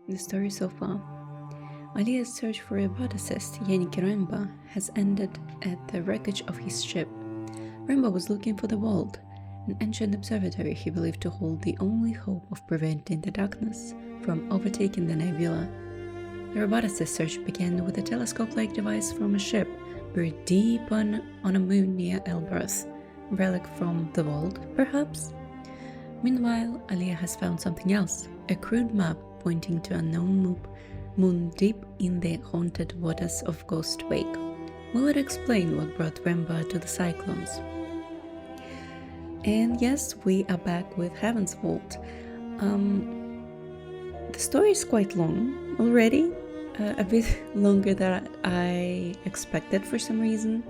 the story so far. Alia's search for a botacyst, Yannick Remba, has ended at the wreckage of his ship. Remba was looking for the vault, an ancient observatory he believed to hold the only hope of preventing the darkness from overtaking the nebula. The roboticist search began with a telescope-like device from a ship buried deep on a moon near Elberth, relic from the vault, perhaps? Meanwhile, Alia has found something else, a crude map pointing to an unknown moon deep in the haunted waters of Ghost Wake. Will it explain what brought Remba to the Cyclones? And yes, we are back with Heaven's Vault. The story is quite long already, a bit longer than I expected for some reason,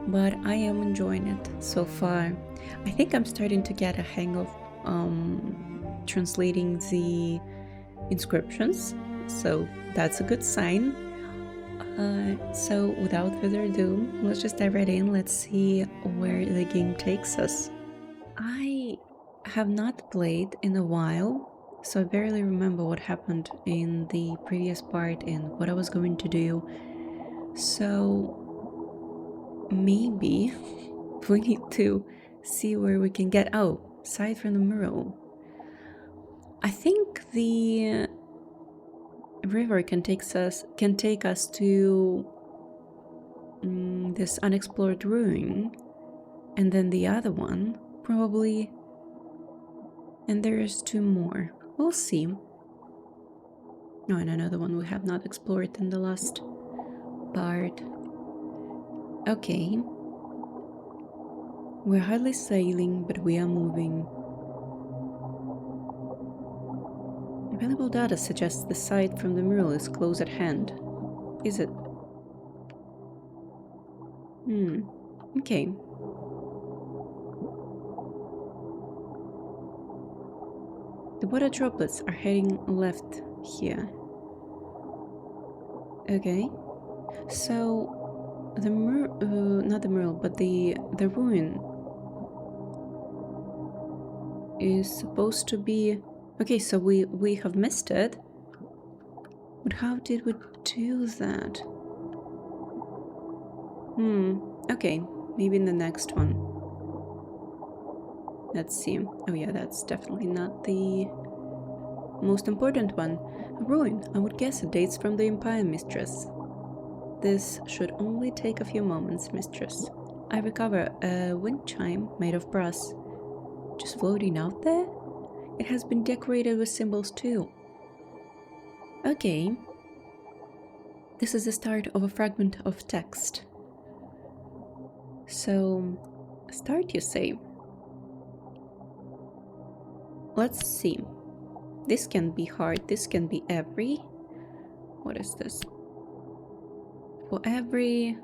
but I am enjoying it so far. I think I'm starting to get a hang of translating the inscriptions, so that's a good sign. So without further ado, let's just dive right in. Let's see where the game takes us. I have not played in a while, so I barely remember what happened in the previous part and what I was going to do. So maybe we need to see where we can get. Oh, aside from the mural, I think the river can take us to this unexplored ruin, and then the other one probably, and there's two more. We'll see. Oh, and another one we have not explored in the last part. Okay. We're hardly sailing, but we are moving. Available data suggests the site from the mural is close at hand. Is it? Okay. The water droplets are heading left here. Okay. So the not the mural, but the ruin is supposed to be. Okay, so we have missed it. But how did we do that? Okay, maybe in the next one. Let's see. Oh yeah, that's definitely not the most important one. A ruin. I would guess it dates from the Empire, Mistress. This should only take a few moments, Mistress. I recover a wind chime made of brass. Just floating out there? It has been decorated with symbols too. Okay. This is the start of a fragment of text. So, start, you say? Let's see. This can be hard. This can be every. What is this? For every.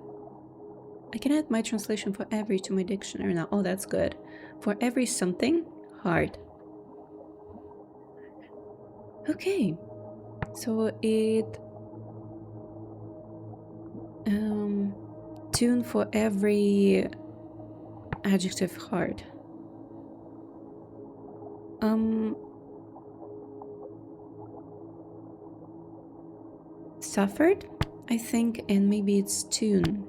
I can add my translation for every to my dictionary now. Oh, that's good. For every something, hard. Okay. So it. Tune for every adjective hard. Suffered, I think, and maybe it's tune.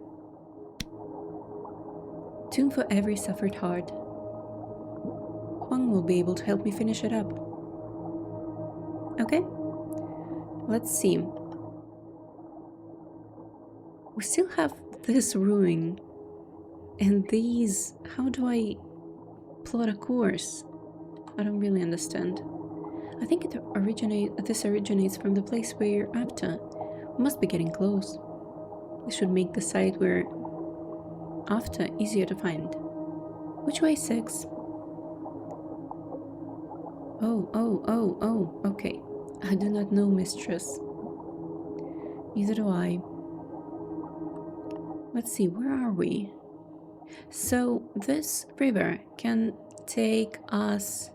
Tune for every suffered hard. Huang will be able to help me finish it up. Okay, let's see. We still have this ruin, and these. How do I plot a course? I don't really understand. I think this originates from the place we're after. We must be getting close. This should make the site we're after easier to find. Which way, 6? Oh, okay. I do not know, Mistress. Neither do I. Let's see, where are we? So, this river can take us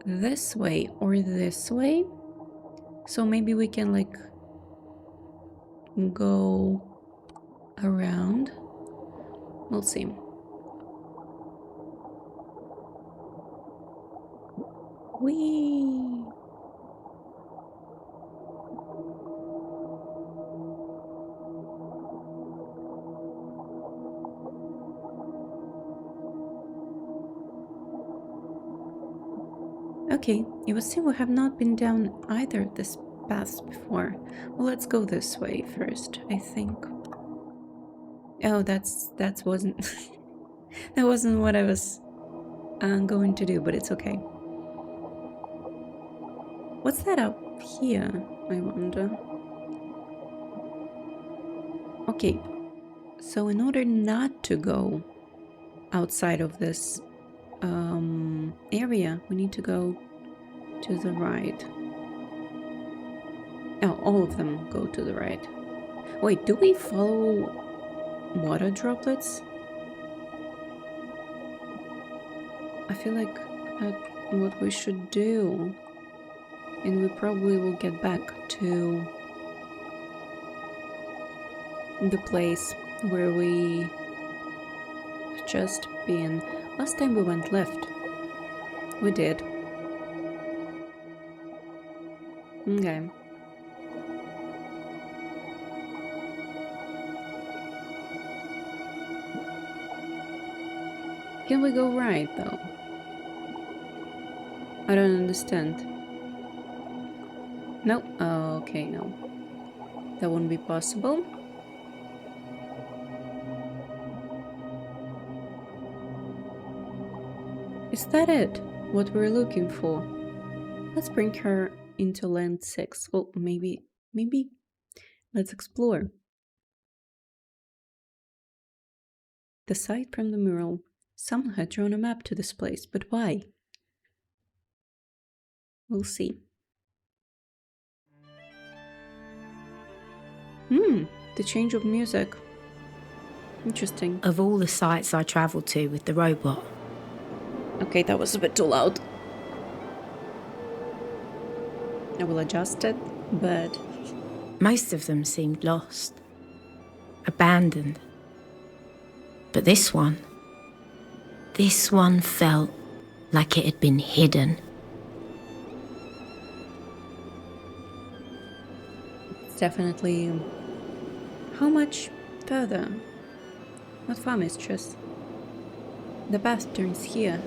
this way or this way. So maybe we can like go around. We'll see. Whee! Okay, it would seem we have not been down either of these paths before. Well, let's go this way first, I think. Oh, that wasn't that wasn't what I was going to do, but it's okay. What's that up here, I wonder? Okay, so in order not to go outside of this area, we need to go to the right. Oh, all of them go to the right. Wait, do we follow water droplets? I feel like that's what we should do. And we probably will get back to the place where we just been. Last time we went left. We did. Okay. Can we go right though? I don't understand. No? Oh, okay, no. That wouldn't be possible. Is that it? What we're looking for? Let's bring her into land 6. Well, maybe let's explore. The sight from the mural. Someone had drawn a map to this place, but why? We'll see. The change of music. Interesting. Of all the sites I travelled to with the robot. Okay, that was a bit too loud. I will adjust it, but... Most of them seemed lost. Abandoned. But this one felt like it had been hidden. It's definitely... How much further? Not far, mistress. The path turns here.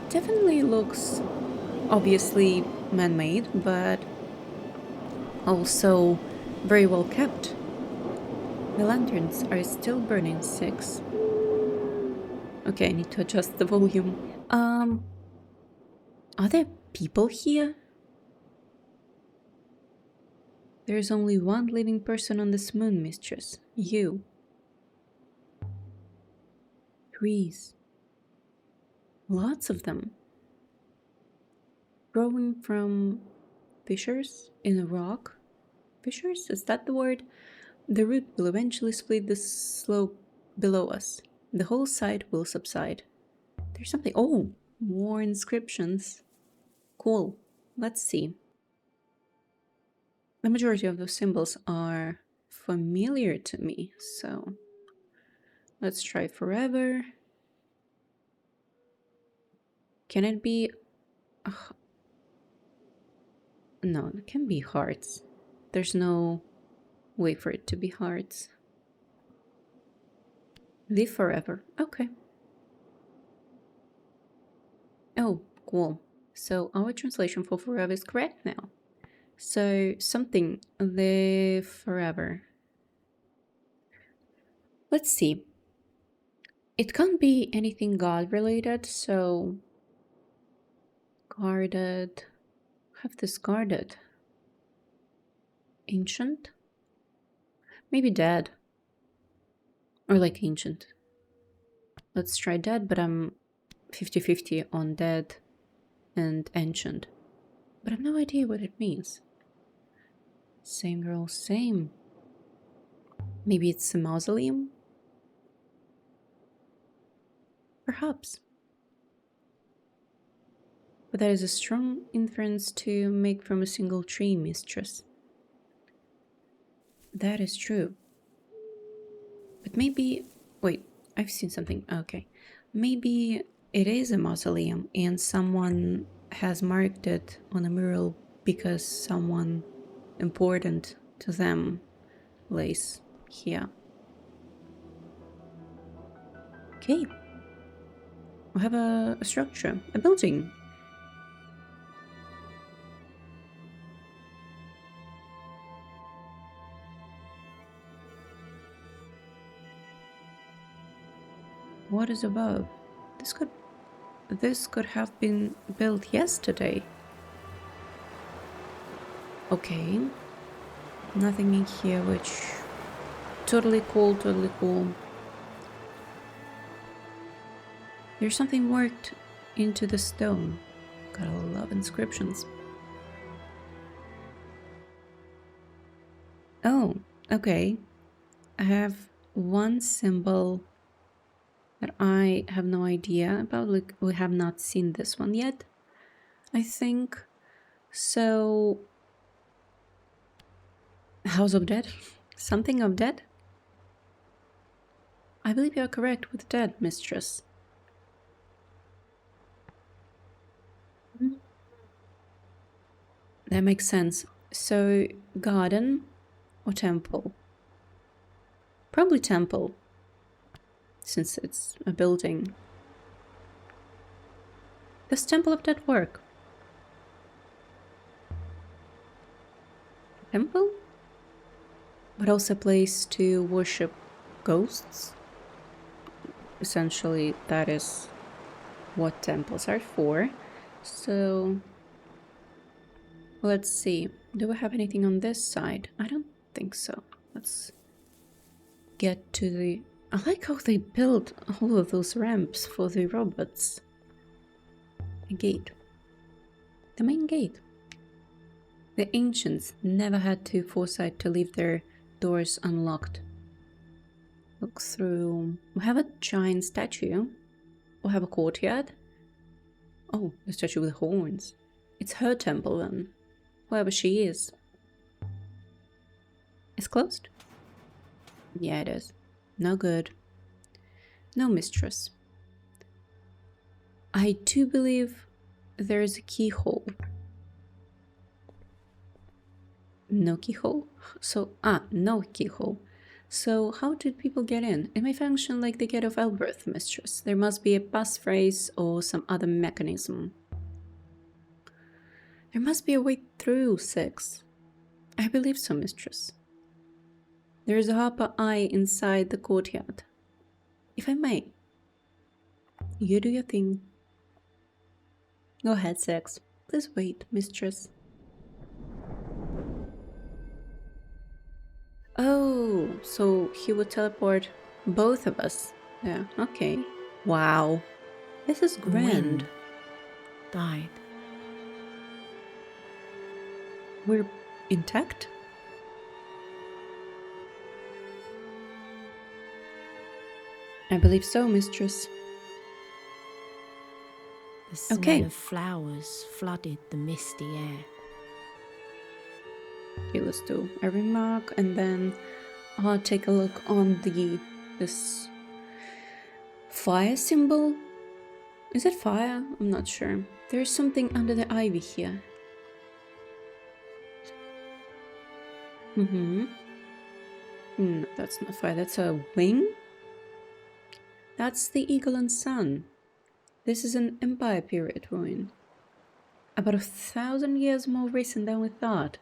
Definitely looks obviously man-made, but also very well kept. The lanterns are still burning 6. Okay, I need to adjust the volume. Are there people here? There's only one living person on this moon, mistress. You. Trees. Lots of them. Growing from fissures in a rock. Fissures? Is that the word? The root will eventually split the slope below us. The whole site will subside. There's something. Oh, more inscriptions. Cool. Let's see. The majority of those symbols are familiar to me, so let's try forever. Can it be... no, it can be hearts. There's no way for it to be hearts. Live forever. Okay. Oh, cool. So our translation for forever is correct now. So something live forever. Let's see. It can't be anything God related, so guarded. Have this guarded. Ancient? Maybe dead. Or like ancient. Let's try dead, but I'm 50-50 on dead and ancient. But I have no idea what it means. Same girl, same. Maybe it's a mausoleum? Perhaps. But that is a strong inference to make from a single tree, mistress. That is true. But maybe... wait, I've seen something. Okay. Maybe it is a mausoleum and someone has marked it on a mural because someone important to them lays here. Okay. We have a structure, a building. What is above? This could have been built yesterday. Okay. Nothing in here, which... Totally cool, totally cool. There's something worked into the stone. Gotta love inscriptions. Oh, okay. I have one symbol that I have no idea about. Like, we have not seen this one yet, I think. So, House of Dead? Something of Dead? I believe you are correct with Dead, mistress. That makes sense. So, garden or temple? Probably temple, since it's a building. Does Temple of Dead work? Temple? But also a place to worship ghosts? Essentially, that is what temples are for. So, let's see. Do we have anything on this side? I don't think so. Let's get to the... I like how they built all of those ramps for the robots. A gate. The main gate. The ancients never had the foresight to leave their doors unlocked. Look through... We have a giant statue. We have a courtyard. Oh, the statue with horns. It's her temple then. Whoever she is. It's closed? Yeah, it is. No good. No mistress. I do believe there is a keyhole. No keyhole? So, no keyhole. So, how did people get in? It may function like the Gate of Elberth, mistress. There must be a passphrase or some other mechanism. There must be a way through, Six. I believe so, mistress. There is a Harper Eye inside the courtyard. If I may. You do your thing. Go ahead, Six. Please wait, mistress. Oh, so he would teleport both of us. Yeah, okay. Wow. This is grand. Wind died. We're intact? I believe so, mistress. The smell Okay. of flowers flooded the misty air. Okay, let's do a remark and then I'll take a look on this fire symbol. Is it fire? I'm not sure. There's something under the ivy here. No, that's not fire. That's a wing? That's the Eagle and Sun. This is an Empire period ruin. About 1,000 years more recent than we thought.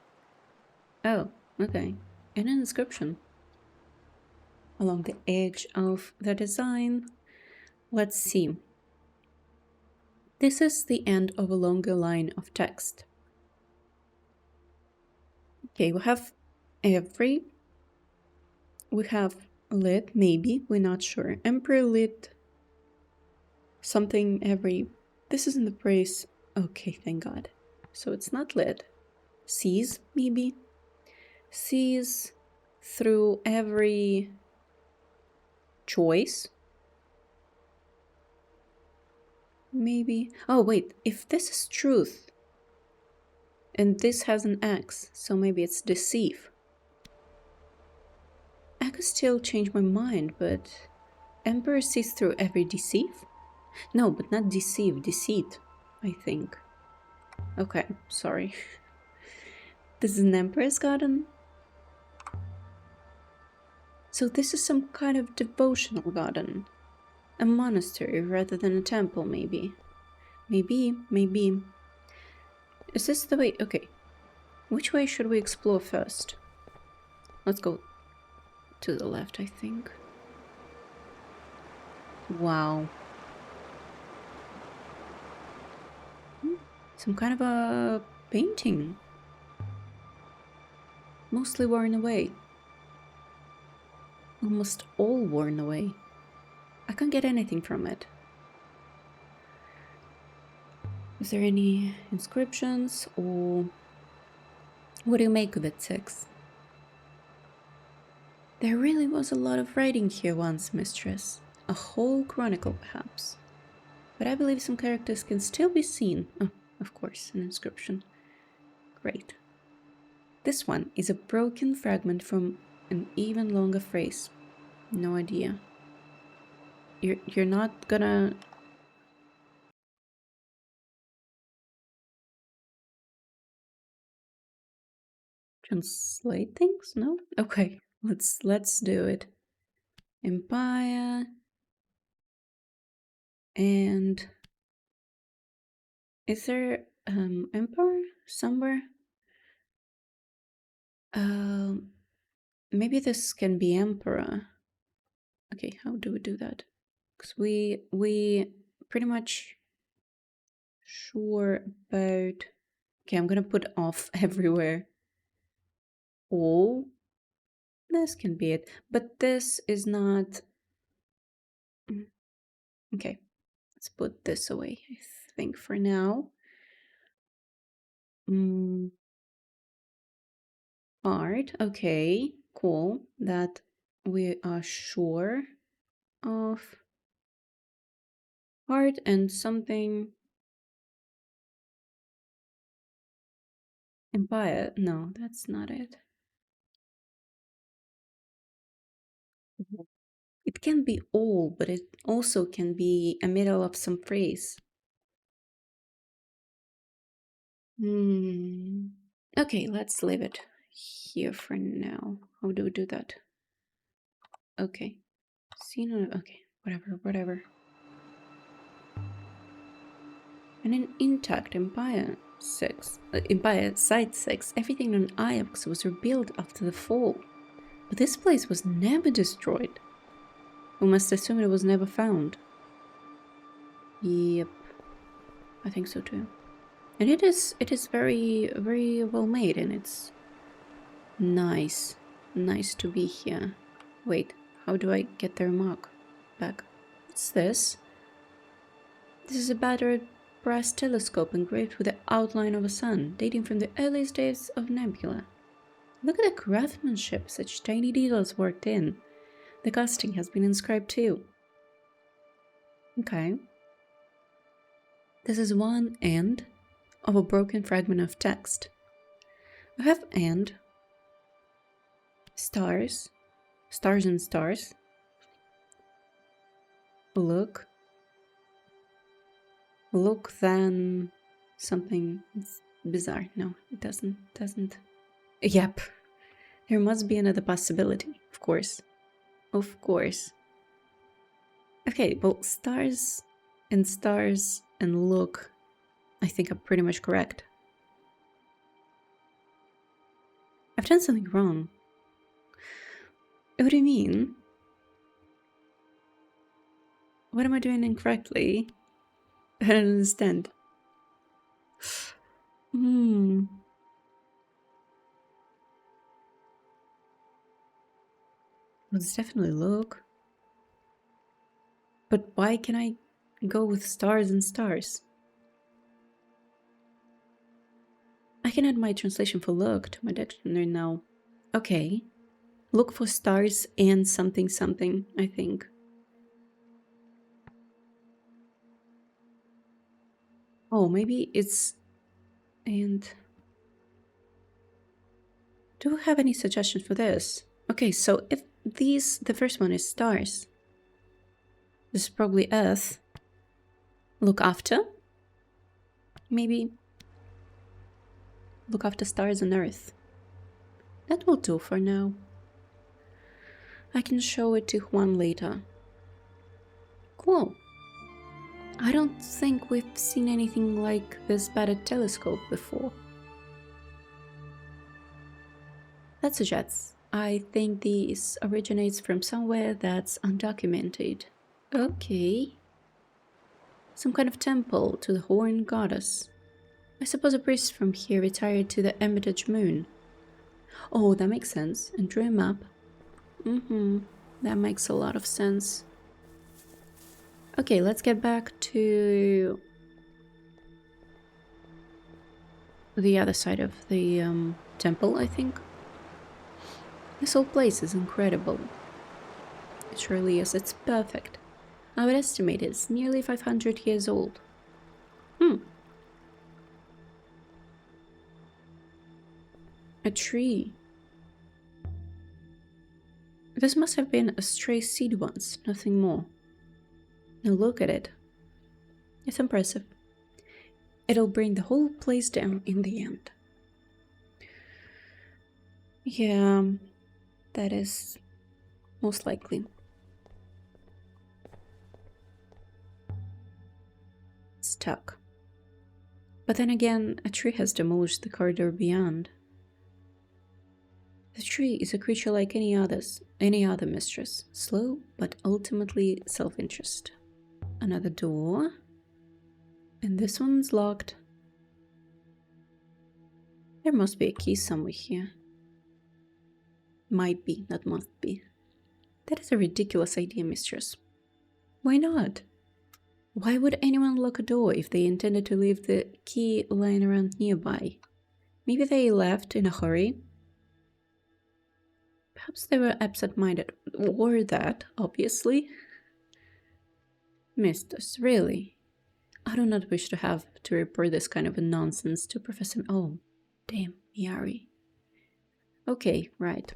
Oh, okay. And an inscription. Along the edge of the design. Let's see. This is the end of a longer line of text. Okay, we have every. We have lit, maybe, we're not sure. Emperor lit something every. This isn't the phrase. Okay, thank God. So it's not lit. Sees, maybe. Sees through every choice. Maybe. Oh, wait. If this is truth, and this has an X, so maybe it's deceive. I could still change my mind, but Emperor sees through every deceive? No, but not deceive, deceit, I think. Okay, sorry. This is an Emperor's garden? So this is some kind of devotional garden. A monastery rather than a temple, maybe. Maybe. Is this the way? Okay. Which way should we explore first? Let's go to the left, I think. Wow. Some kind of a painting. Mostly worn away. Almost all worn away. I can't get anything from it. Is there any inscriptions or what do you make of it, Six? There really was a lot of writing here once, mistress. A whole chronicle, perhaps. But I believe some characters can still be seen. Oh, of course, an inscription. Great. This one is a broken fragment from an even longer phrase. No idea. You're not gonna... translate things? No? Okay, let's do it. Empire and is there emperor somewhere? Um maybe this can be emperor. Okay, how do we do that? Because we pretty much sure about... Okay, I'm gonna put off everywhere. All this can be it, but this is not... Okay, let's put this away, I think, for now. Art, okay, cool. That we are sure of. Art and something... Empire. No, that's not it. It can be all, but it also can be a middle of some phrase. Okay, let's leave it here for now. How do we do that? Okay. Scene. Okay, whatever. And an intact Empire 6, Empire Site 6, everything on Ajax was rebuilt after the fall. But this place was never destroyed. We must assume it was never found. Yep. I think so too. And it is very, very well made, and it's nice. Nice to be here. Wait, how do I get the remark back? What's this? This is a battered brass telescope engraved with the outline of a sun, dating from the earliest days of Nebula. Look at the craftsmanship, such tiny details worked in. The casting has been inscribed too. Okay. This is one end of a broken fragment of text. We have and, stars, stars and stars. Look, then something bizarre. No, it doesn't. Yep. There must be another possibility, of course. Of course. Okay, well, stars and look, I think I'm pretty much correct. I've done something wrong. What do you mean? What am I doing incorrectly? I don't understand. Well, it's definitely look. But why can I go with stars and stars? I can add my translation for look to my dictionary now. Okay. Look for stars and something something, I think. Oh, maybe it's... and... Do you have any suggestions for this? Okay, so if the first one is stars. This is probably Earth. Look after? Maybe look after stars and Earth. That will do for now. I can show it to Juan later. Cool. I don't think we've seen anything like this battered telescope before. That suggests I think this originates from somewhere that's undocumented. Okay. Some kind of temple to the Horn Goddess. I suppose a priest from here retired to the Hermitage Moon. Oh, that makes sense. And drew a map. That makes a lot of sense. Okay, let's get back to the other side of the temple, I think. This whole place is incredible. It really is. It's perfect. I would estimate it's nearly 500 years old. A tree. This must have been a stray seed once, nothing more. Now look at it. It's impressive. It'll bring the whole place down in the end. Yeah, that is most likely. Stuck. But then again, a tree has demolished the corridor beyond. The tree is a creature like any other mistress, slow but ultimately self-interest. Another door. And this one's locked. There must be a key somewhere here. Might be, not must be. That is a ridiculous idea, mistress. Why not? Why would anyone lock a door if they intended to leave the key lying around nearby? Maybe they left in a hurry? Perhaps they were absent-minded, or that, obviously. Mistress, really? I do not wish to have to report this kind of nonsense to Professor... Oh, damn, Miari. Okay, right.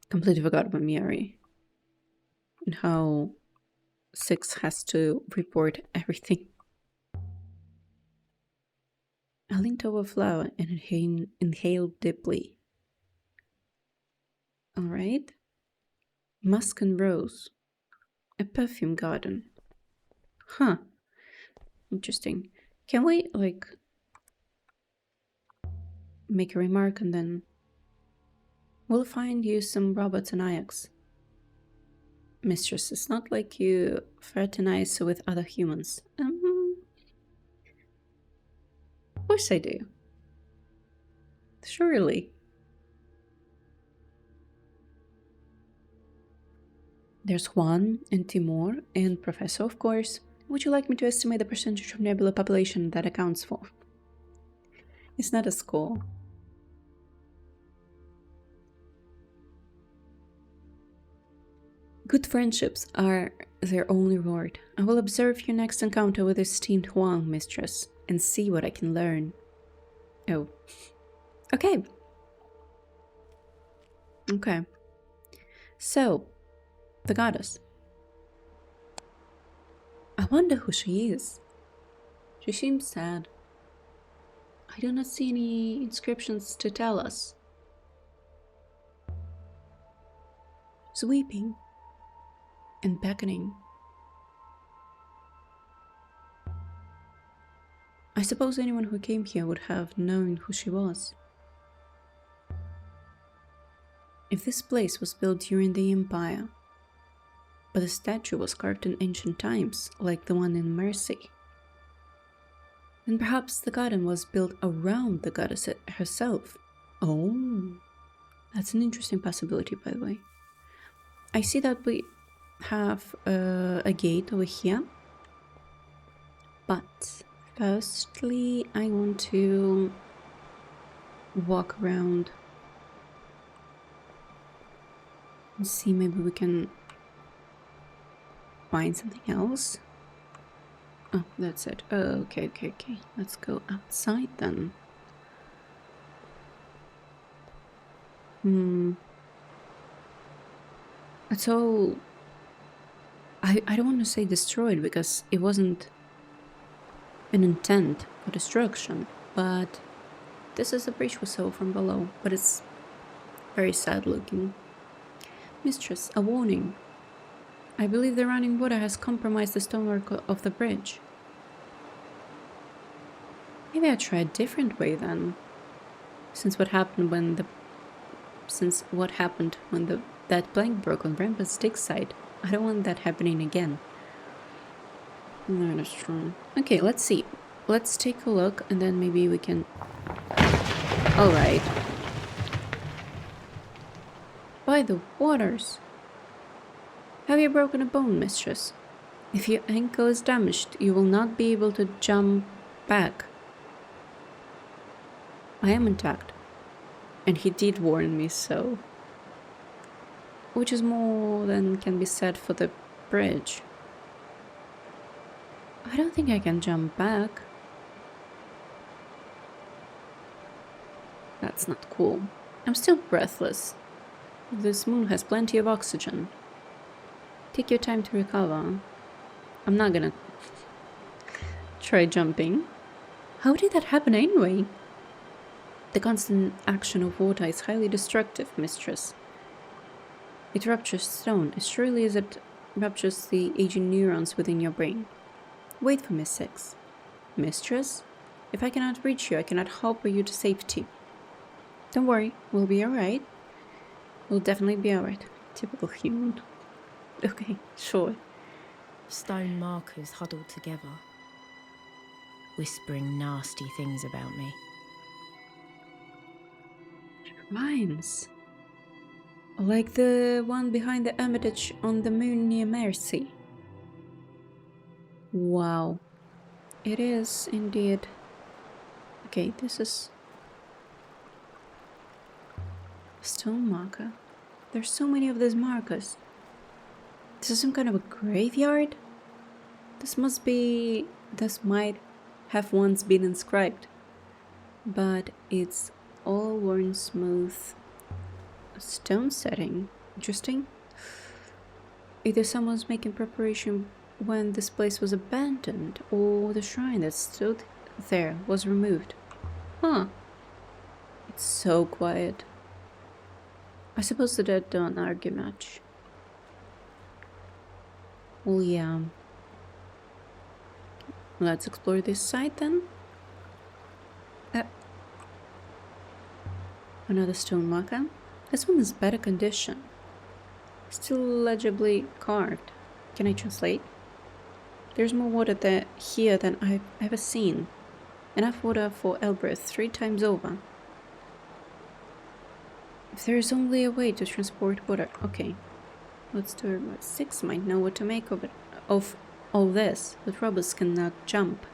Completely forgot about Miari. And how Six has to report everything. I leaned over a flower and inhaled deeply. Alright. Musk and Rose. A perfume garden. Huh. Interesting. Can we, like, make a remark and then... We'll find you some robots and Ajax. Mistress, it's not like you fraternize with other humans. Of course I do. Surely. There's Juan and Timur and Professor, of course. Would you like me to estimate the percentage of Nebula population that accounts for? It's not a score. Good friendships are their only reward. I will observe your next encounter with esteemed Huang, mistress, and see what I can learn. Oh. Okay. Okay. So, the goddess. I wonder who she is. She seems sad. I do not see any inscriptions to tell us. She's weeping and beckoning. I suppose anyone who came here would have known who she was. If this place was built during the Empire, but the statue was carved in ancient times, like the one in Mercy, then perhaps the garden was built around the goddess herself. Oh, that's an interesting possibility, by the way. I see that we have a gate over here, but firstly I want to walk around and see, maybe we can find something else. Oh, that's it. Oh, okay. Let's go outside then. It's all... I don't want to say destroyed, because it wasn't an intent for destruction, but this is the bridge we saw from below, but it's very sad looking. Mistress, a warning. I believe the running water has compromised the stonework of the bridge. Maybe I try a different way then. Since what happened when that plank broke on Rampant's dig site. I don't want that happening again. That is true. Okay, let's see. Let's take a look and then maybe we can... Alright. By the waters. Have you broken a bone, mistress? If your ankle is damaged, you will not be able to jump back. I am intact. And he did warn me, so... Which is more than can be said for the bridge. I don't think I can jump back. That's not cool. I'm still breathless. This moon has plenty of oxygen. Take your time to recover. I'm not gonna try jumping. How did that happen anyway? The constant action of water is highly destructive, mistress. It ruptures stone as surely as it ruptures the aging neurons within your brain. Wait for me, Six. Mistress? If I cannot reach you, I cannot harbor you to safety. Don't worry, we'll be alright. We'll definitely be alright. Typical human. Okay, sure. Stone markers huddled together, whispering nasty things about me. Rhymes. Like the one behind the hermitage on the moon near Mercy. Wow. It is indeed. Okay, this is stone marker. There's so many of these markers. This is some kind of a graveyard? This might have once been inscribed. But it's all worn smooth. Stone setting. Interesting. Either someone's making preparation when this place was abandoned, or the shrine that stood there was removed. Huh. It's so quiet. I suppose the dead don't argue much. Well, yeah. Let's explore this site then. Another stone marker. This one is better condition. Still legibly carved. Can I translate? There's more water here than I've ever seen. Enough water for Elbereth 3 times over. If there is only a way to transport water. Okay. Let's do it. 6 might know what to make of it. Of all this, but robots cannot jump.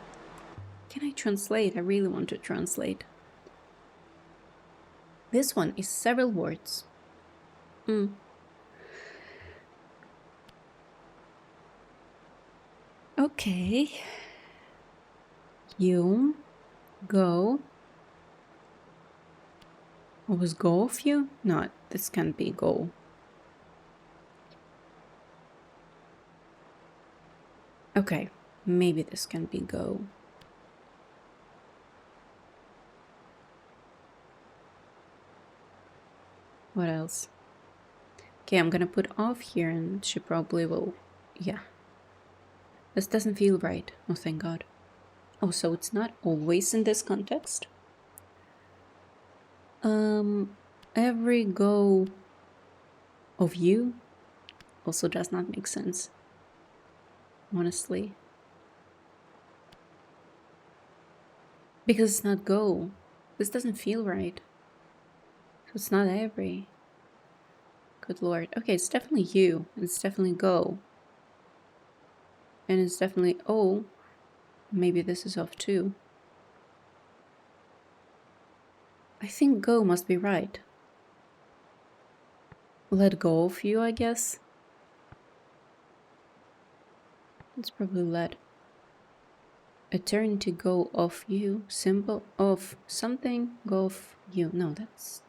Can I translate? I really want to translate. This one is several words. Okay. You go. What was go of you? No, this can't be go. Okay, maybe this can be go. What else? Okay, I'm gonna put off here and she probably will... Yeah. This doesn't feel right. Oh, thank God. Oh, so it's not always in this context? Every go of you also does not make sense. Honestly. Because it's not go. This doesn't feel right. So it's not every. Good Lord. Okay, it's definitely you. It's definitely go. And it's definitely oh. Maybe this is off too. I think go must be right. Let go of you, I guess. It's probably let. A turn to go off you. Symbol of something. Go off you. No, that's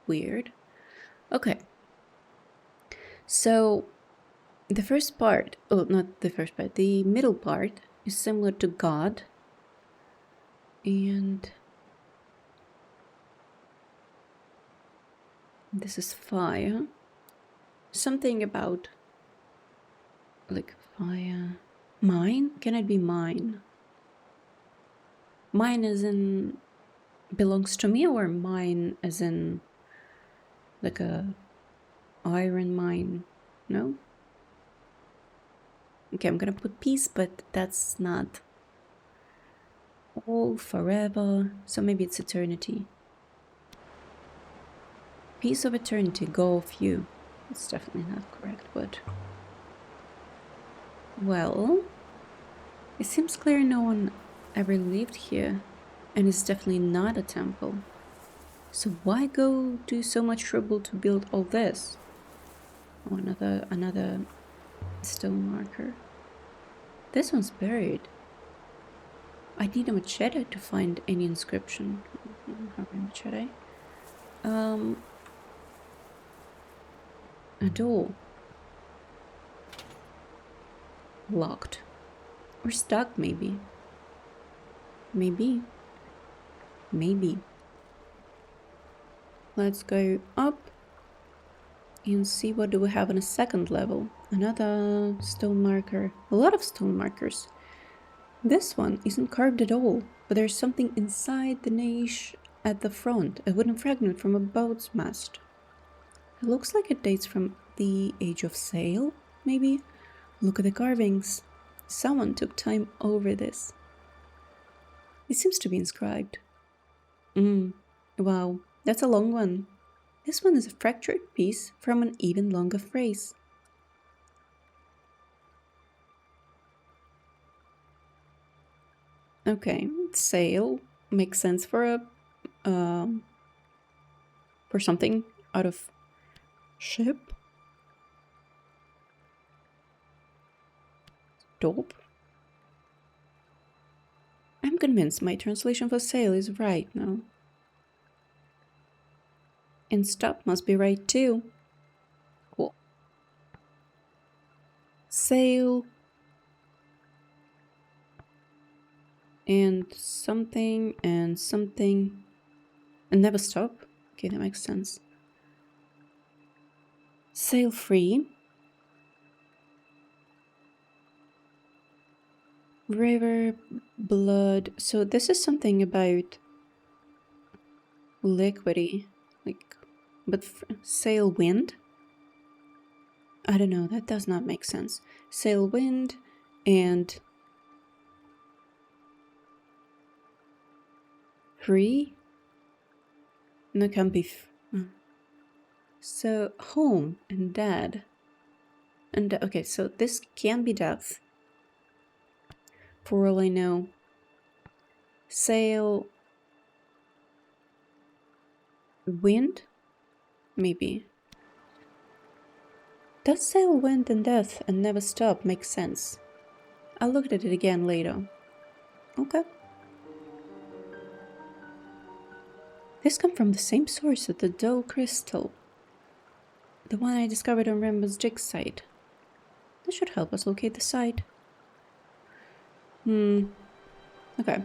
weird. Okay. So the first part, oh, not the first part, the middle part is similar to God. And this is fire. Something about like fire. Mine? Can it be mine? Mine as in belongs to me, or mine as in like a iron mine? No? Okay, I'm gonna put peace, but that's not all forever. So maybe it's eternity. Peace of eternity, go of you. It's definitely not correct, but... Well... It seems clear no one ever lived here. And it's definitely not a temple. So why go do so much trouble to build all this? Oh, another stone marker. This one's buried. I need a machete to find any inscription. I don't have a machete. A door. Locked. Or stuck, maybe. Maybe. Maybe. Let's go up and see what do we have on a second level. Another stone marker. A lot of stone markers. This one isn't carved at all, but there's something inside the niche at the front, a wooden fragment from a boat's mast. It looks like it dates from the age of sail, maybe? Look at the carvings. Someone took time over this. It seems to be inscribed. Wow, that's a long one. This one is a fractured piece from an even longer phrase. Okay, sail makes sense for a for something out of ship. Dope. I'm convinced my translation for sail is right now. And stop must be right too. Cool. Sail. And something and something. And never stop. Okay, that makes sense. Sail free. River, blood. So this is something about liquidy. Like, but sail wind? I don't know, that does not make sense. Sail wind and free? No, can't be. So home and dad. And okay, so this can be death. For all I know. Sail wind? Maybe. Does sail wind and death and never stop make sense? I'll look at it again later. Okay. This comes from the same source as the dull crystal. The one I discovered on Rambo's dig site. This should help us locate the site. Okay.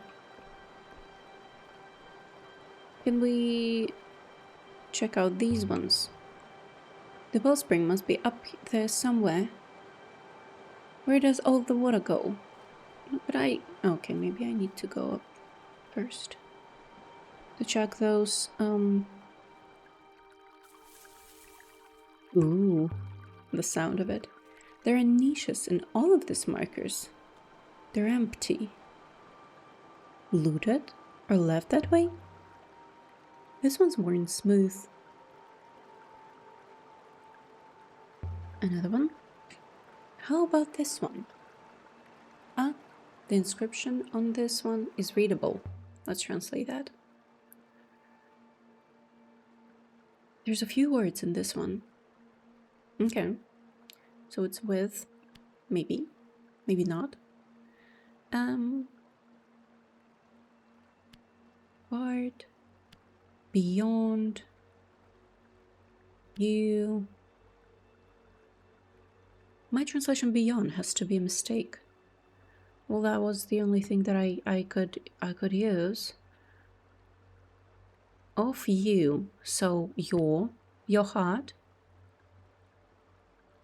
Can we check out these ones? The wellspring must be up there somewhere. Where does all the water go? But okay, maybe I need to go up first to check those. Ooh, the sound of it. There are niches in all of these markers. They're empty. Looted or left that way? This one's worn smooth. Another one. How about this one? Ah, the inscription on this one is readable. Let's translate that. There's a few words in this one. Okay. So it's with, maybe, maybe not. Part, beyond, you. My translation beyond has to be a mistake. Well, that was the only thing that I could use. Of you, so your heart.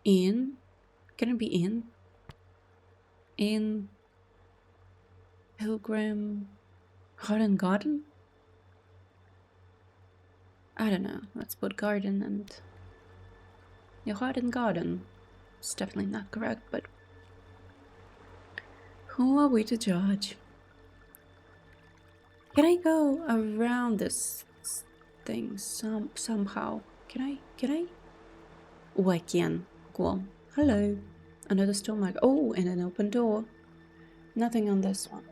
In, can it be in pilgrim heart and garden? I don't know, let's put garden and your heart and garden. It's definitely not correct, but Who are we to judge? Can I go around this thing somehow? Can I? Oh, I can. Cool. Hello. Another stone mark. Oh, and an open door. Nothing on this one.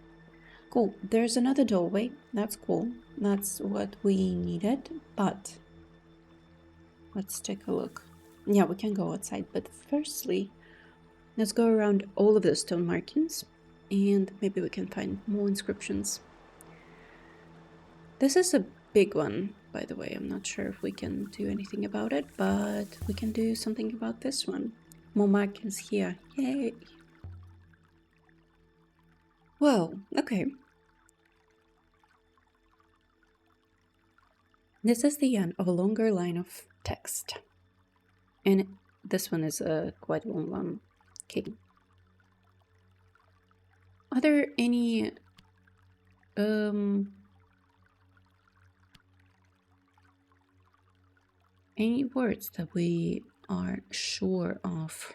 Cool. There's another doorway. That's cool. That's what we needed. But let's take a look. Yeah, we can go outside. But firstly, let's go around all of the stone markings. And maybe we can find more inscriptions. This is a big one, by the way. I'm not sure if we can do anything about it, but we can do something about this one. More markings here. Yay! Well, okay. This is the end of a longer line of text. And this one is a quite long one. Okay. Are there any words that we are sure of?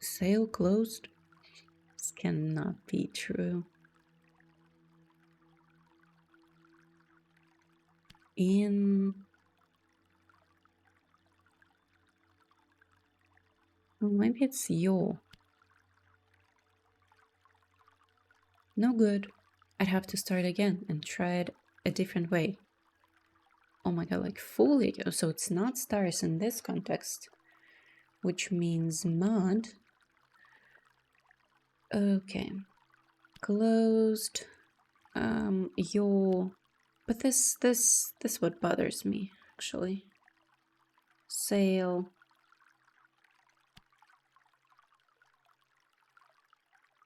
Sale closed? This cannot be true. Oh, maybe it's yo. No good. I'd have to start again and try it a different way. Oh my god, like fully. So it's not stars in this context, which means mud. Okay. Closed. Yo. But this what bothers me, actually. Sale.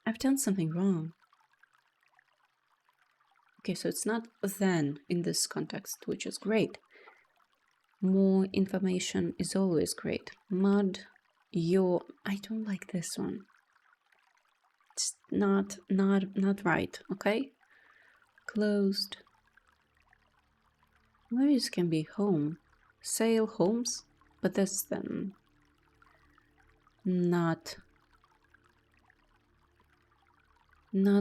I've done something wrong. Okay, so it's not then in this context, which is great. More information is always great. Mud, yo. I don't like this one. It's not right, okay? Closed. Maybe this can be home. Sale homes, but that's then not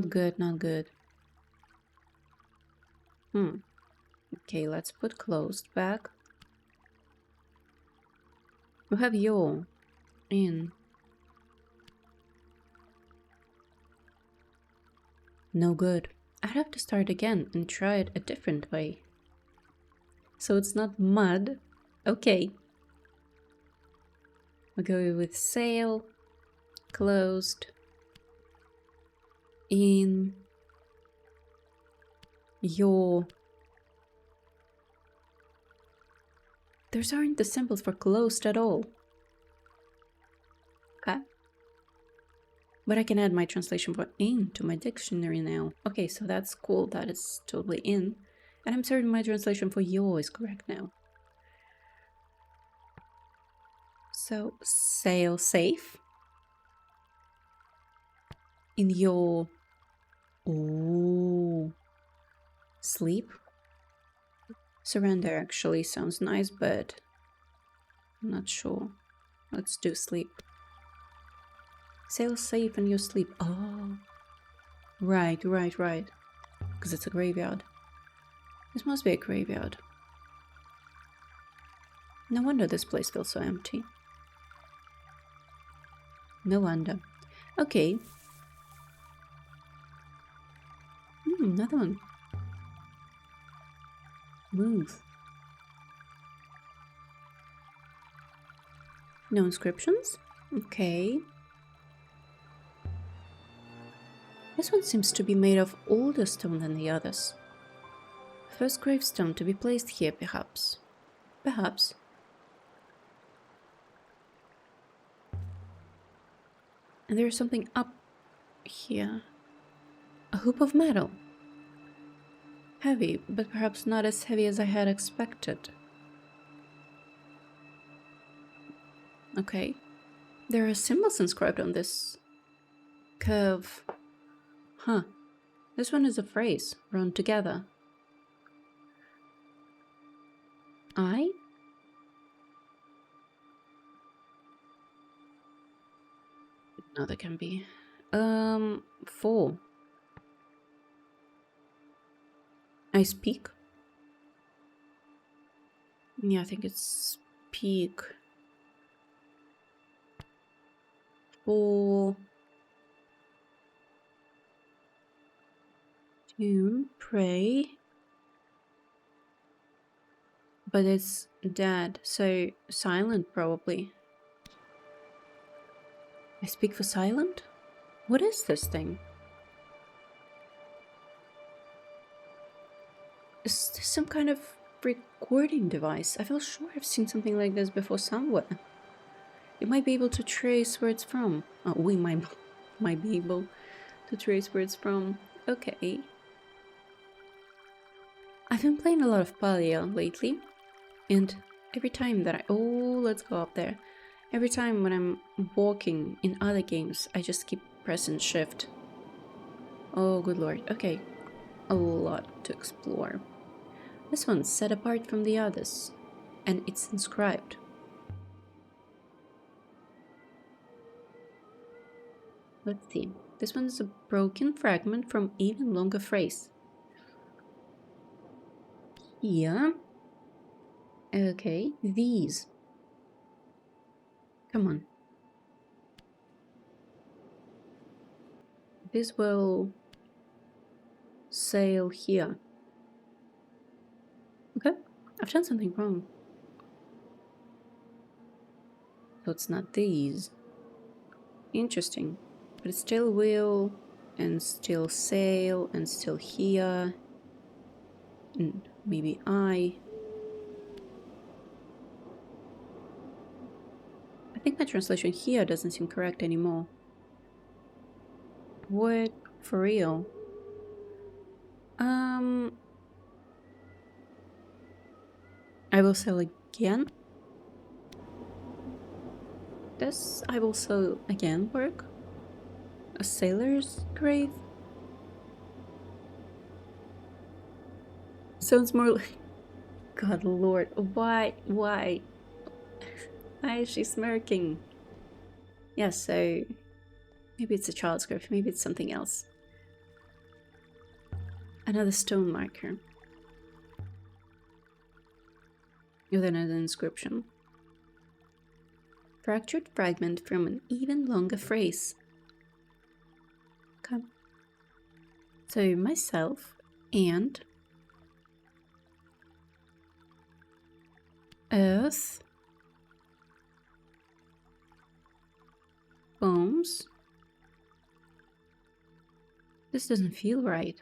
good, not good. Okay, let's put closed back. We have yo in. No good. I'd have to start again and try it a different way. So it's not mud. Okay. We'll go with sale, closed, in, your. Those aren't the symbols for closed at all. Okay. But I can add my translation for in to my dictionary now. Okay, so that's cool. That is totally in. And I'm certain my translation for yo is correct now. So, sail safe. In your... Ooh. Sleep. Surrender actually sounds nice, but I'm not sure. Let's do sleep. Sail safe in your sleep. Oh. Right. Because it's a graveyard. This must be a graveyard. No wonder this place feels so empty. No wonder. Okay. Another one. Move. No inscriptions? Okay. This one seems to be made of older stone than the others. First gravestone to be placed here, perhaps. Perhaps. And there's something up here. A hoop of metal. Heavy, but perhaps not as heavy as I had expected. Okay. There are symbols inscribed on this curve. Huh. This one is a phrase, run together. I? No, there can be. 4. I speak. Yeah, I think it's speak. 4. Tune, pray. But it's dead, so silent probably. I speak for silent? What is this thing? Is this some kind of recording device? I feel sure I've seen something like this before somewhere. You might be able to trace where it's from. Oh, we might be able to trace where it's from. Okay. I've been playing a lot of Palia lately, and every time that let's go up there. Every time when I'm walking in other games, I just keep pressing shift. Oh, good lord. Okay. A lot to explore. This one's set apart from the others, and it's inscribed. Let's see. This one is a broken fragment from even longer phrase. Here. Okay, these. Come on. This will sail here. Okay, I've done something wrong. So it's not these. Interesting. But it still will, and still sail, and still here. And maybe I think my translation here doesn't seem correct anymore. What? For real? I will sail again? Does I will sail again work? A sailor's grave? Sounds more like... God lord, why? Why is she smirking? Yeah, so... maybe it's a child's grave, maybe it's something else. Another stone marker. With another inscription. Fractured fragment from an even longer phrase. Okay. So myself and earth, bones. This doesn't feel right.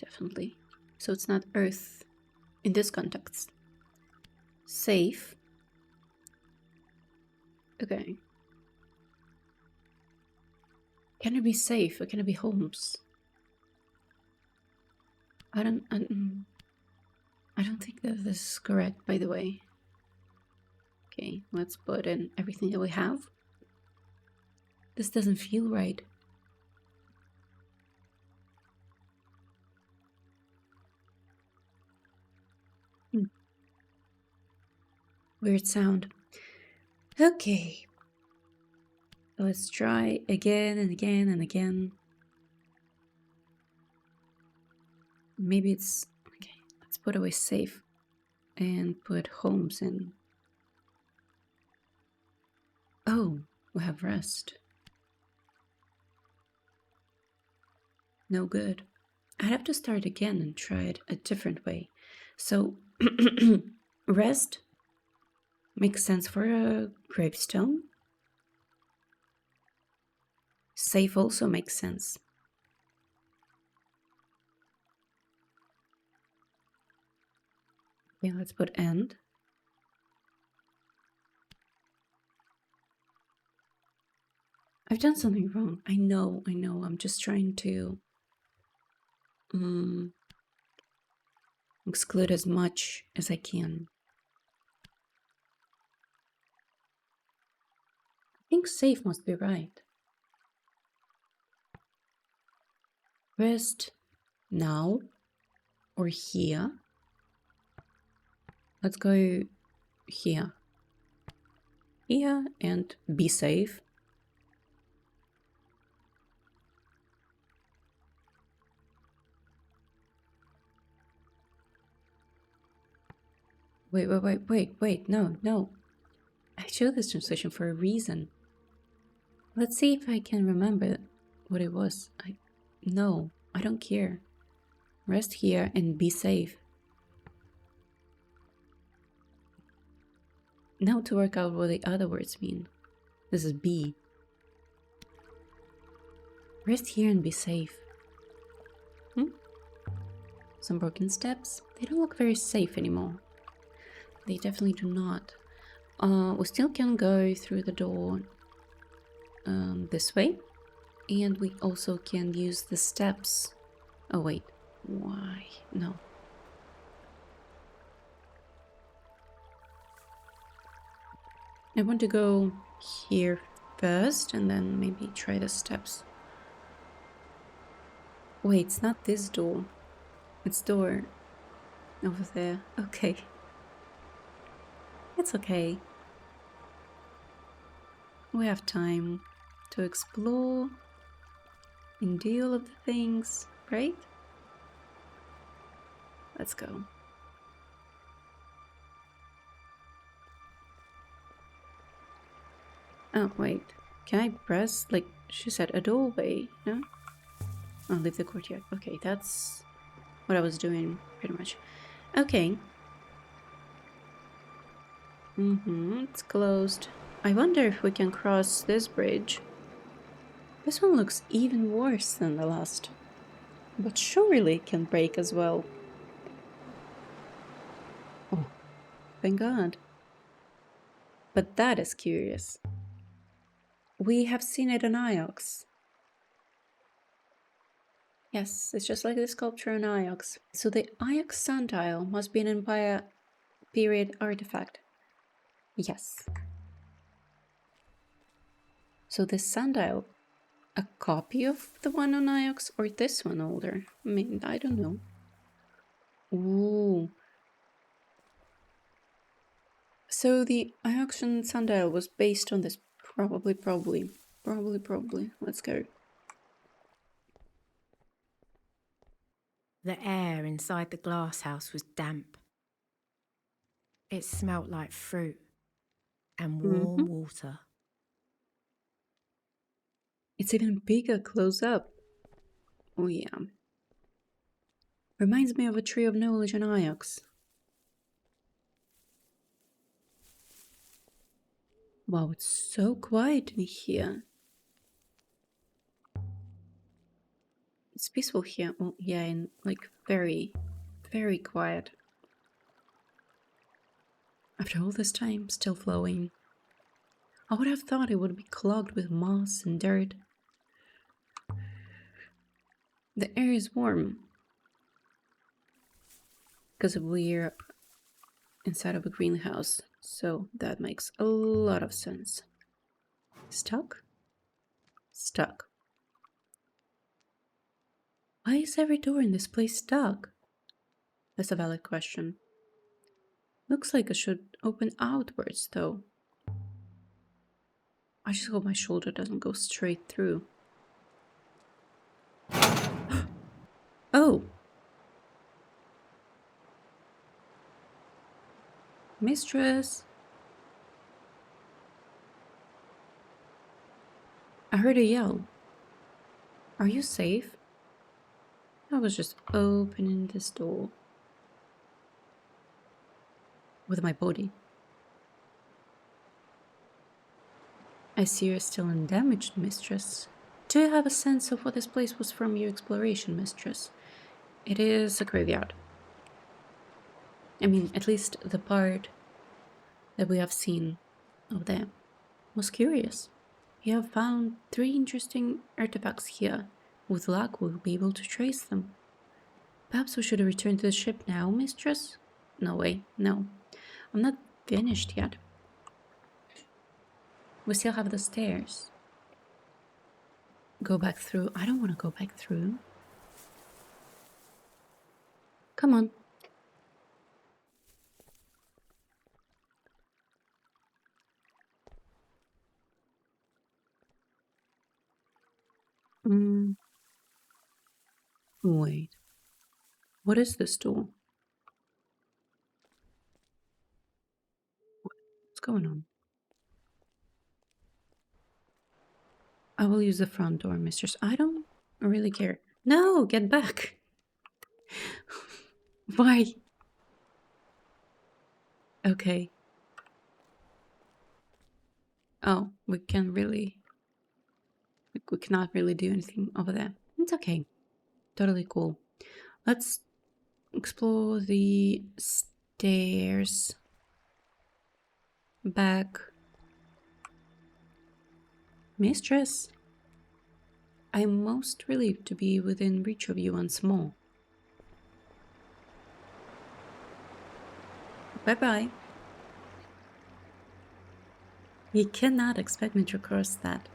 Definitely. So it's not earth in this context. Safe. Okay. Can it be safe or can it be homes? I don't think that this is correct, by the way. Okay, let's put in everything that we have. This doesn't feel right. Weird sound. Okay. Let's try again and again and again. Maybe it's... okay, let's put away safe and put homes in. Oh, we have rest. No good. I'd have to start again and try it a different way. So, rest makes sense for a gravestone. Safe also makes sense. Okay, let's put end. I've done something wrong. I know. I'm just trying to exclude as much as I can. I think safe must be right. Rest now or here. Let's go here. Here and be safe. Wait. No. I chose this translation for a reason. Let's see if I can remember what it was. No, I don't care. Rest here and be safe. Now to work out what the other words mean. This is B. Rest here and be safe. Some broken steps. They don't look very safe anymore. They definitely do not. We still can go through the door this way. And we also can use the steps. Oh wait, why? No. I want to go here first and then maybe try the steps. Wait, it's not this door. It's door over there. Okay. It's okay. We have time to explore and do all of the things, right? Let's go. Oh, wait. Can I press, like she said, a doorway? No? Oh, leave the courtyard. Okay, that's what I was doing, pretty much. Okay. It's closed. I wonder if we can cross this bridge. This one looks even worse than the last. But surely it can break as well. Oh, thank God. But that is curious. We have seen it in Iox. Yes, it's just like the sculpture in Iox. So the Iox sundial must be an Empire period artifact. Yes. So this sundial, a copy of the one on Iox or this one older? I mean, I don't know. Ooh. So the Ioxian sundial was based on this. Probably. Let's go. The air inside the glass house was damp. It smelt like fruit and warm water. It's even bigger close up. Oh yeah. Reminds me of a tree of knowledge in Iox. Wow, it's so quiet in here. It's peaceful here. Oh, yeah, and like very quiet. After all this time, still flowing. I would have thought it would be clogged with moss and dirt. The air is warm. Because we're inside of a greenhouse, so that makes a lot of sense. Stuck? Stuck. Why is every door in this place stuck? That's a valid question. Looks like it should open outwards, though. I just hope my shoulder doesn't go straight through. Oh! Mistress! I heard a yell. Are you safe? I was just opening this door. With my body. I see you're still undamaged, mistress. Do you have a sense of what this place was from your exploration, mistress? It is a graveyard. I mean, at least the part that we have seen of there was curious. You have found 3 interesting artifacts here. With luck, we'll be able to trace them. Perhaps we should return to the ship now, mistress? No way, no. I'm not finished yet. We still have the stairs. Go back through. I don't want to go back through. Come on. Wait. What is this door? going on? I will use the front door, mistress. I don't really care. No, get back. Why? Okay. Oh, we can't really... We cannot really do anything over there. It's okay. Totally cool. Let's explore the stairs. Back. Mistress, I am most relieved to be within reach of you once more. Bye-bye. You cannot expect me to cross that.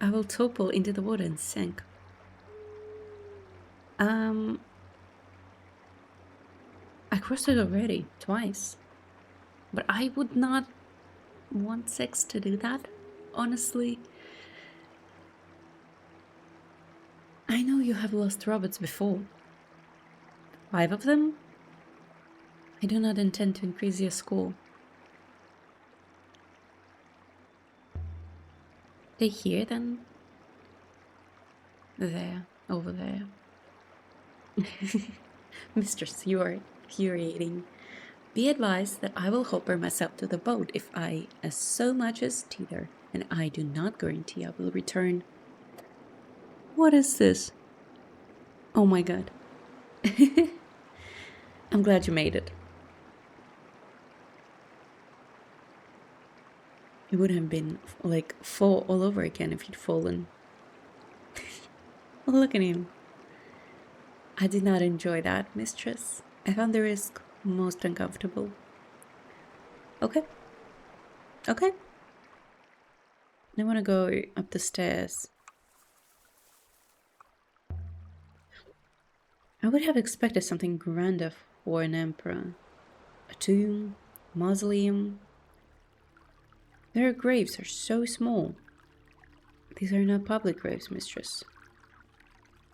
I will topple into the water and sink. I crossed it already, twice. But I would not want Six to do that, honestly. I know you have lost robots before. 5 of them? I do not intend to increase your score. They here then? There, over there. Mistress, you are infuriating. Be advised that I will hopper myself to the boat if I as so much as tether, and I do not guarantee I will return. What is this? Oh my god. I'm glad you made it. It would have been like fall all over again if you'd fallen. Look at him. I did not enjoy that, mistress. I found the risk most uncomfortable. Okay. Okay. I want to go up the stairs. I would have expected something grander for an emperor. A tomb, mausoleum. Their graves are so small. These are not public graves, mistress.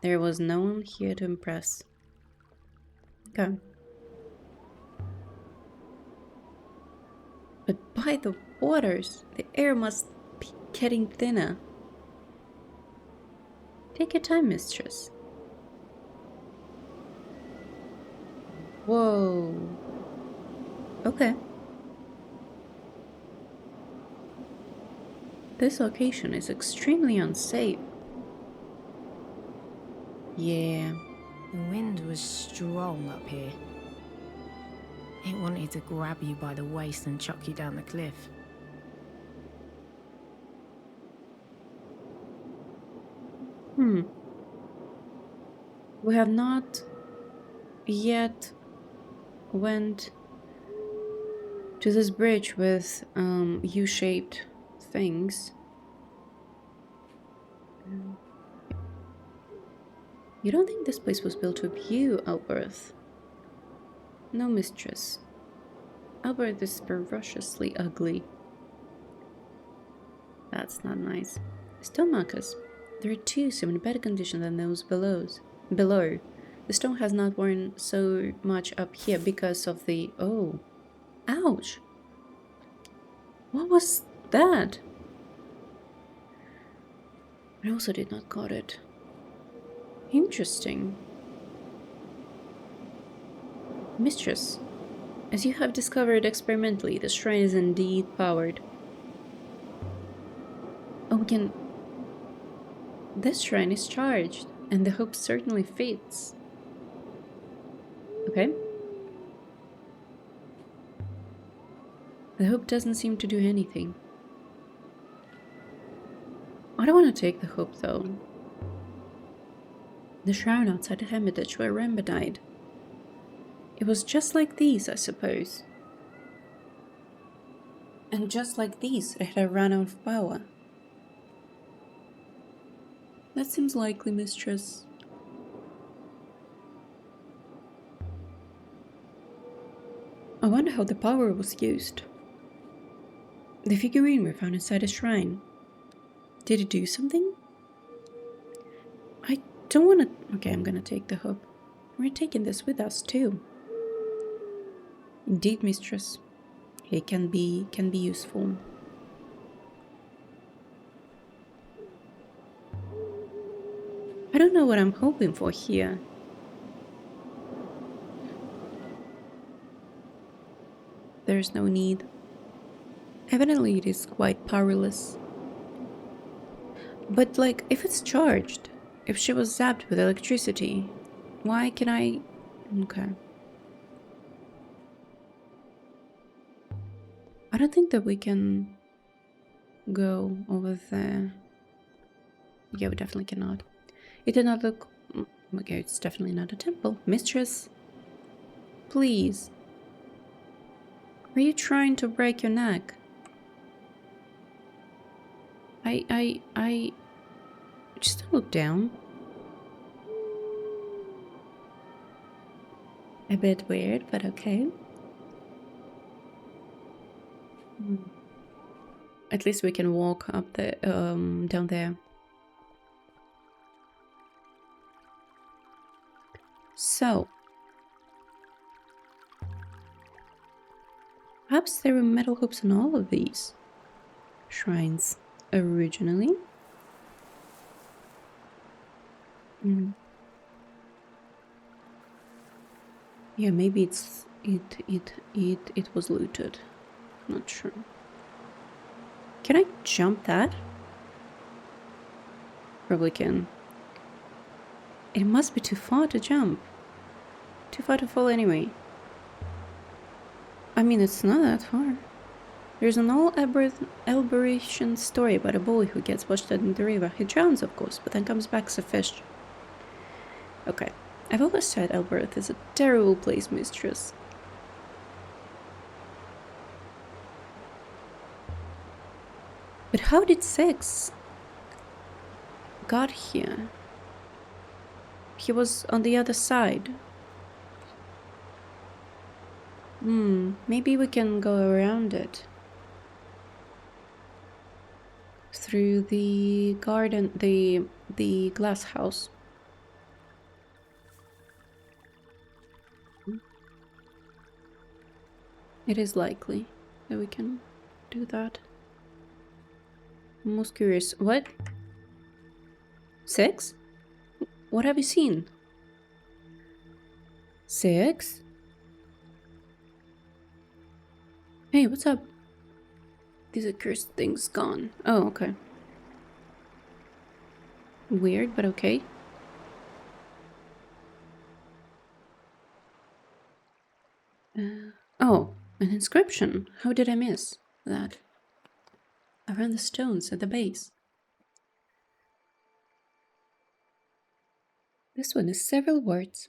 There was no one here to impress. Okay. But by the waters, the air must be getting thinner. Take your time, mistress. Whoa. Okay. This location is extremely unsafe. Yeah. The wind was strong up here. It wanted to grab you by the waist and chuck you down the cliff. We have not yet went to this bridge with U-shaped things. You don't think this place was built with you, Albert? No, mistress. Albert is ferociously ugly. That's not nice. Still, Marcus, there are two in better condition than those below. The stone has not worn so much up here because of the... Oh. Ouch! What was that? I also did not got it. Interesting. Mistress, as you have discovered experimentally, the shrine is indeed powered. Oh, we can... This shrine is charged, and the hope certainly fits. Okay. The hope doesn't seem to do anything. I don't want to take the hope, though. The shrine outside the hermitage where Remba died. It was just like these, I suppose. And just like these, it had run out of power. That seems likely, mistress. I wonder how the power was used. The figurine we found inside the shrine. Did it do something? I don't want to... Okay, I'm gonna take the hook. We're taking this with us, too. Indeed, mistress. it can be useful. I don't know what I'm hoping for here. There's no need. Evidently, it is quite powerless. But, like, if it's charged, if she was zapped with electricity, why can I... Okay. I don't think that we can go over there. Yeah, we definitely cannot. It did not look... Okay, it's definitely not a temple. Mistress, please. Are you trying to break your neck? I just don't look down. A bit weird, but okay. At least we can walk up the down there. So perhaps there were metal hoops on all of these shrines originally. Yeah, maybe it was looted. Not sure. Can I jump that? Probably can. It must be too far to jump. Too far to fall anyway. I mean, it's not that far. There's an old Elberetian story about a boy who gets washed out in the river. He drowns, of course, but then comes back as a fish. Okay. I've always said Elbereth is a terrible place, mistress. But how did Six got here? He was on the other side. Maybe we can go around it. Through the garden, the glass house. It is likely that we can do that. I'm most curious. What? Six? What have you seen? Six? Hey, what's up? These accursed things gone. Oh, okay. Weird, but okay. Oh, an inscription. How did I miss that? Around the stones at the base. This one is several words.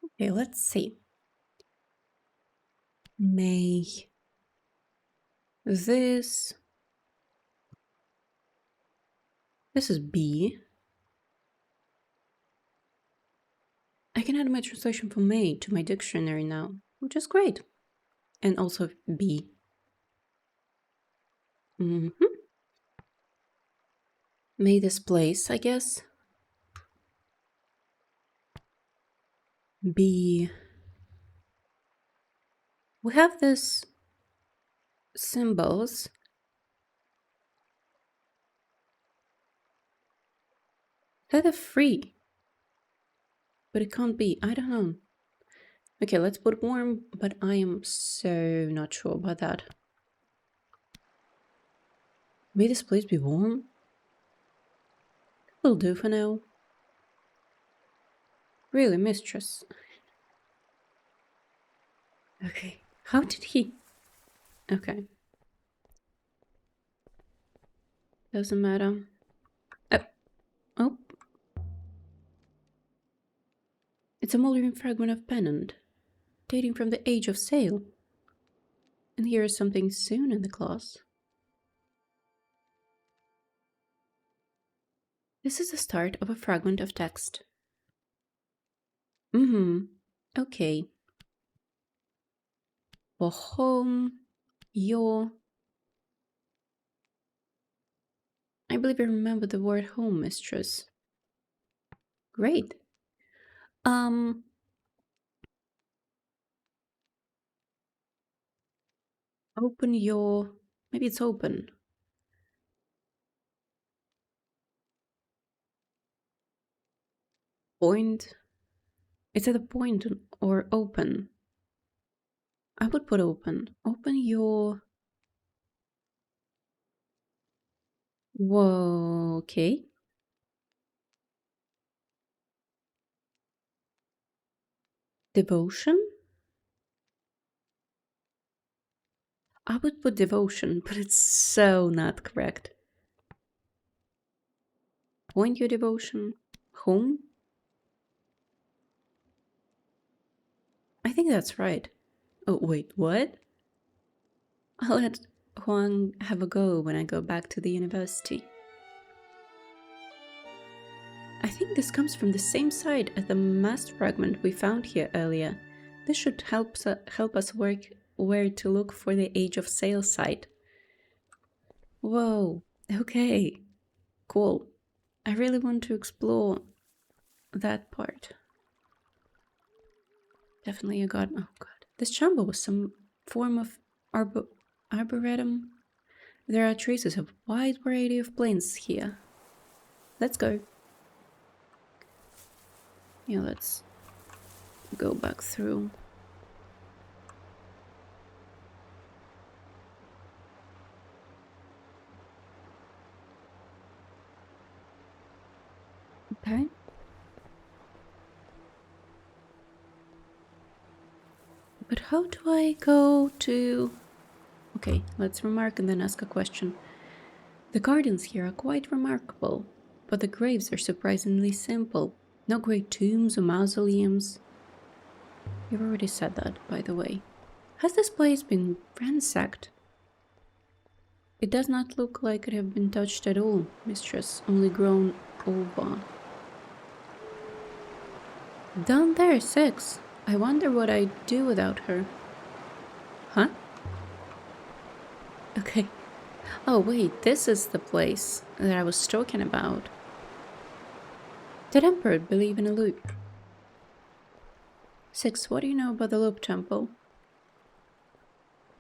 Okay, let's see. May this is B. I can add my translation for May to my dictionary now, which is great. And also B. May this place, I guess, be... We have this symbols. That are free. But it can't be. I don't know. Okay, let's put warm, but I am so not sure about that. May this place be warm? Will do for now. Really, mistress. Okay. How did he... Okay. Doesn't matter. Oh. It's a moldering fragment of pennant, dating from the age of sail. And here is something sewn in the cloth. This is the start of a fragment of text. Okay. For home, your... I believe I remember the word home, mistress. Great. Open your... Maybe it's open. Point. It's at a point or open. I would put open. Open your... Whoa, okay. Devotion? I would put devotion, but it's so not correct. Point your devotion. Home? I think that's right. Oh, wait, what? I'll let Huang have a go when I go back to the university. I think this comes from the same side as the masked fragment we found here earlier. This should help us work where to look for the Age of Sail site. Whoa, okay, cool. I really want to explore that part. Definitely a god. Oh god. This chamber was some form of arboretum. There are traces of a wide variety of plants here. Let's go. Yeah, let's go back through. Okay. But how do I go to... Okay, let's remark and then ask a question. The gardens here are quite remarkable, but the graves are surprisingly simple. No great tombs or mausoleums. You've already said that, by the way. Has this place been ransacked? It does not look like it have been touched at all, mistress, only grown over. Down there, 6. I wonder what I'd do without her. Huh? Okay. Oh wait, this is the place that I was talking about. Did Emperor believe in a loop? 6. What do you know about the Loop Temple?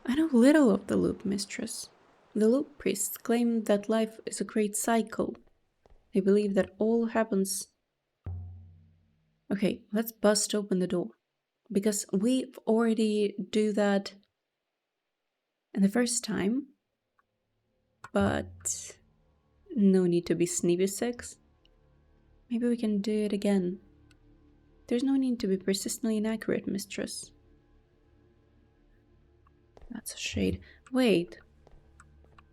I know little of the Loop, mistress. The Loop priests claim that life is a great cycle. They believe that all happens... Okay, let's bust open the door. Because we've already do that in the first time. But no need to be sneaky, 6. Maybe we can do it again. There's no need to be persistently inaccurate, mistress. That's a shade. Wait.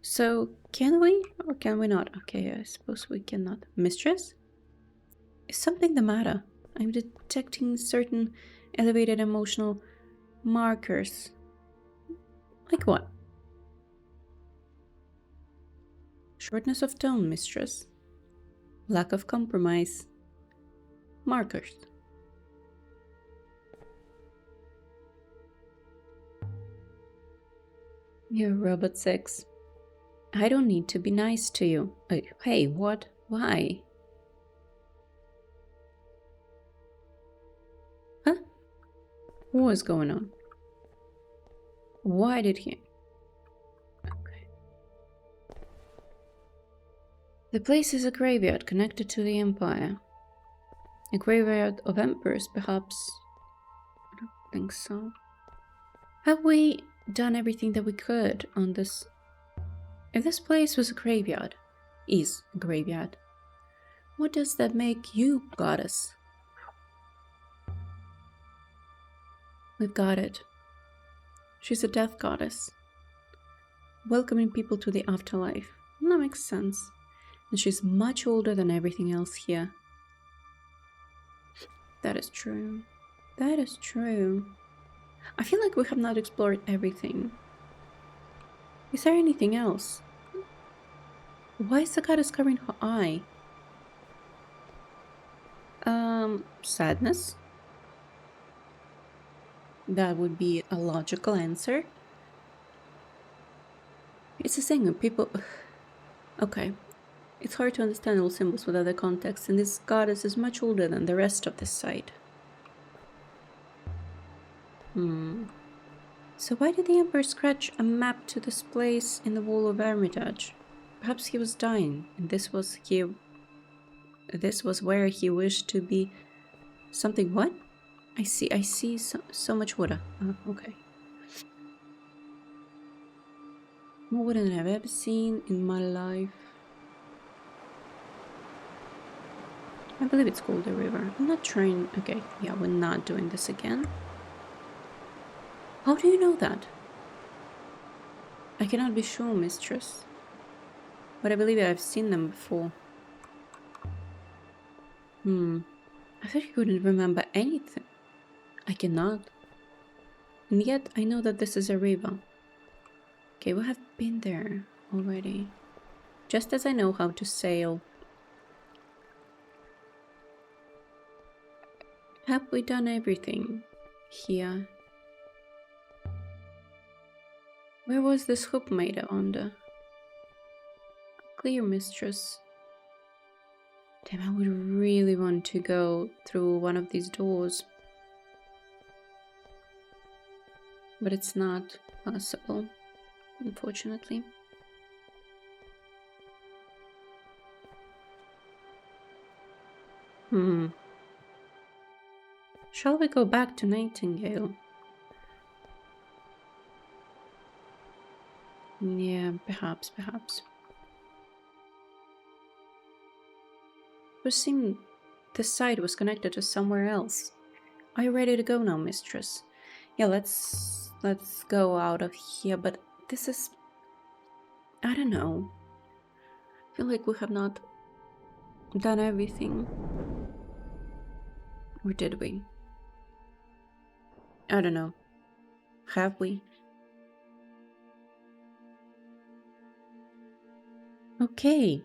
So, can we or can we not? Okay, I suppose we cannot. Mistress? Is something the matter? I'm detecting certain elevated emotional markers. Like what? Shortness of tone, mistress. Lack of compromise. Markers. You robot 6. I don't need to be nice to you. Hey, what? Why? Huh? What was going on? Why did he... Okay. The place is a graveyard connected to the Empire. A graveyard of emperors, perhaps? I don't think so. Have we done everything that we could on this? If this place was a graveyard, is a graveyard, what does that make you, goddess? We've got it. She's a death goddess, welcoming people to the afterlife. That makes sense. And she's much older than everything else here. That is true. That is true. I feel like we have not explored everything. Is there anything else? Why is the goddess covering her eye? Sadness? That would be a logical answer. It's the thing when people... Okay. It's hard to understand all symbols without the context, and this goddess is much older than the rest of this site. So why did the Emperor scratch a map to this place in the wall of Hermitage? Perhaps he was dying, and this was where he wished to be. Something what? I see so much water. Okay. More water than I've ever seen in my life. I believe it's called the river. I'm not trying. Okay, yeah, we're not doing this again. How do you know that? I cannot be sure, mistress. But I believe I've seen them before. I thought you couldn't remember anything. I cannot. And yet I know that this is a river. Okay, we have been there already. Just as I know how to sail. Have we done everything here? Where was this hoop made under? Clear, mistress. Damn, I would really want to go through one of these doors. But it's not possible, unfortunately. Shall we go back to Nightingale? Yeah, perhaps. It seemed this side was connected to somewhere else. Are you ready to go now, mistress? Yeah, let's go out of here, but this is... I don't know. I feel like we have not done everything. Or did we? I don't know. Have we? Okay.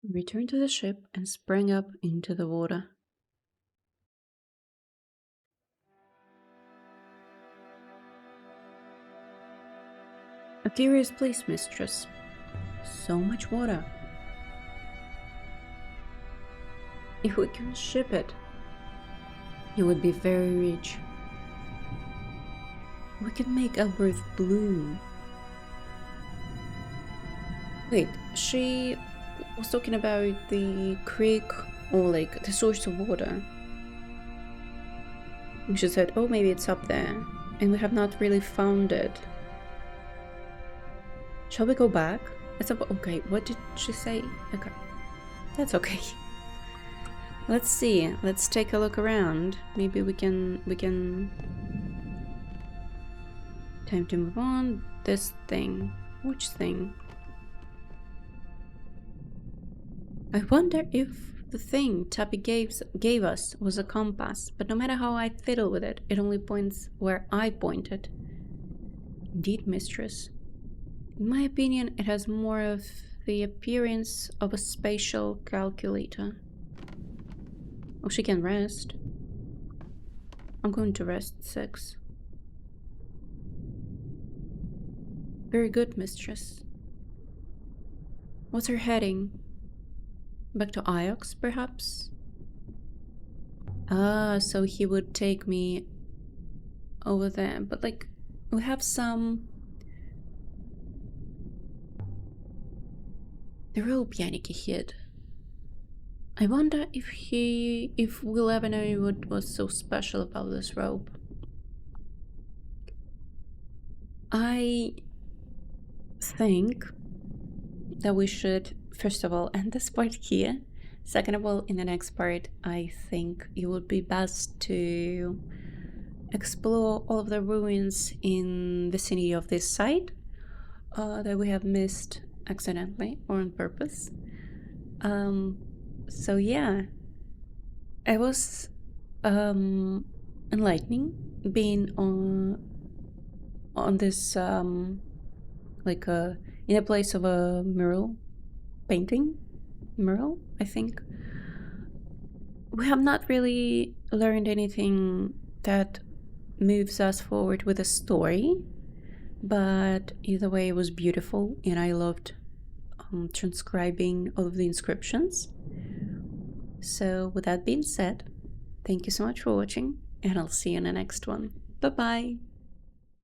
Returned to the ship and sprang up into the water. A curious place, mistress. So much water. If we can ship it, it would be very rich. We could make our earth bloom. Wait, she was talking about the creek or like the source of water. And she said, oh, maybe it's up there. And we have not really found it. Shall we go back? It's up. Okay, what did she say? Okay, that's okay. Let's see. Let's take a look around. Maybe we can. Time to move on. This thing. Which thing? I wonder if the thing Tappy gave us was a compass, but no matter how I fiddle with it, it only points where I pointed. Indeed, mistress. In my opinion, it has more of the appearance of a spatial calculator. Oh, she can rest. I'm going to rest 6. Very good, mistress. What's her heading? Back to Iox, perhaps? Ah, so he would take me over there. But, like, we have some... The rope Yannicke hid. I wonder if we'll ever know what was so special about this rope. I think that we should, first of all, end this part here. Second of all, in the next part, I think it would be best to explore all of the ruins in the vicinity of this site that we have missed accidentally or on purpose. So yeah, it was enlightening being on this like in a place of a mural, I think. We have not really learned anything that moves us forward with a story. But either way, it was beautiful, and I loved transcribing all of the inscriptions. So with that being said, thank you so much for watching, and I'll see you in the next one. Bye bye!